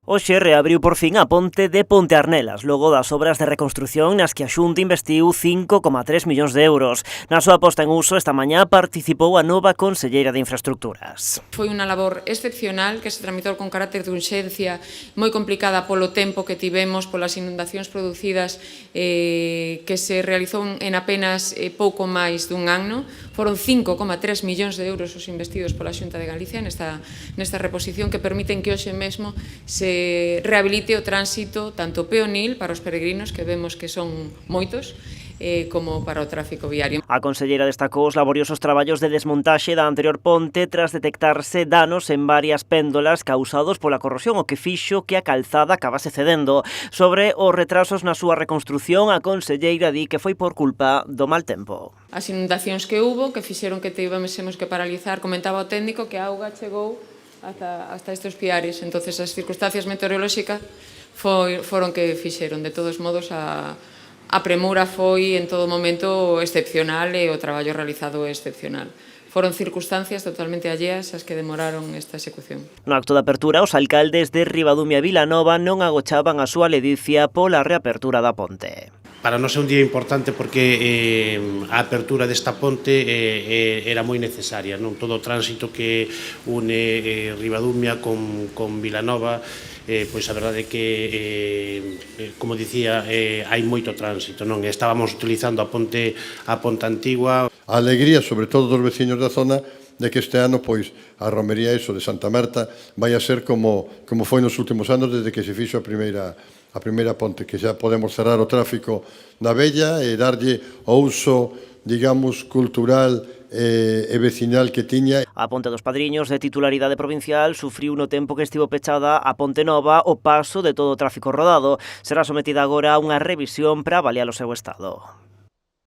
Hoxe reabriu por fin a ponte de Ponte Arnelas, logo das obras de reconstrución nas que a Xunta investiu 5,3 millóns de euros. Na súa posta en uso esta mañá participou a nova conselleira de Infraestructuras. Foi unha labor excepcional que se tramitou con carácter de urxencia, moi complicada polo tempo que tivemos, polas inundacións producidas que se realizou en apenas pouco máis dun ano. Foron 5,3 millóns de euros os investidos pola Xunta de Galicia nesta reposición que permiten que hoxe mesmo se rehabilite o tránsito tanto peonil para os peregrinos, que vemos que son moitos, como para o tráfico viario. A conselleira destacou os laboriosos traballos de desmontaxe da anterior ponte tras detectarse danos en varias péndolas causados pola corrosión, o que fixo que a calzada acabase cedendo. Sobre os retrasos na súa reconstrución, a conselleira di que foi por culpa do mal tempo. As inundacións que hubo, que fixeron que tivésemos que paralizar, comentaba o técnico que a auga chegou hasta estes piares, entonces as circunstancias meteorolóxicas foron que fixeron. De todos modos, a premura foi en todo momento excepcional e o traballo realizado é excepcional. Foron circunstancias totalmente alleas as que demoraron esta execución. No acto de apertura, os alcaldes de Ribadumia e Vilanova non agochaban a súa ledicia pola reapertura da ponte. Para nós é un día importante porque a apertura desta ponte era moi necesaria, non? Todo o tránsito que une Ribadumia con Vilanova, pois a verdade é que, como dicía, hai moito tránsito, non? Estábamos utilizando a ponte antigua. A alegría, sobre todo dos veciños da zona, de que este ano, pois, a romería de Santa Marta vai a ser como foi nos últimos anos desde que se fixo a primeira ponte, que xa podemos cerrar o tráfico da vella e darlle o uso, digamos, cultural e veciñal que tiña. A Ponte dos Padriños, de titularidade provincial, sufriu no tempo que estivo pechada a Ponte Nova o paso de todo o tráfico rodado. Será sometida agora a unha revisión para avaliar o seu estado.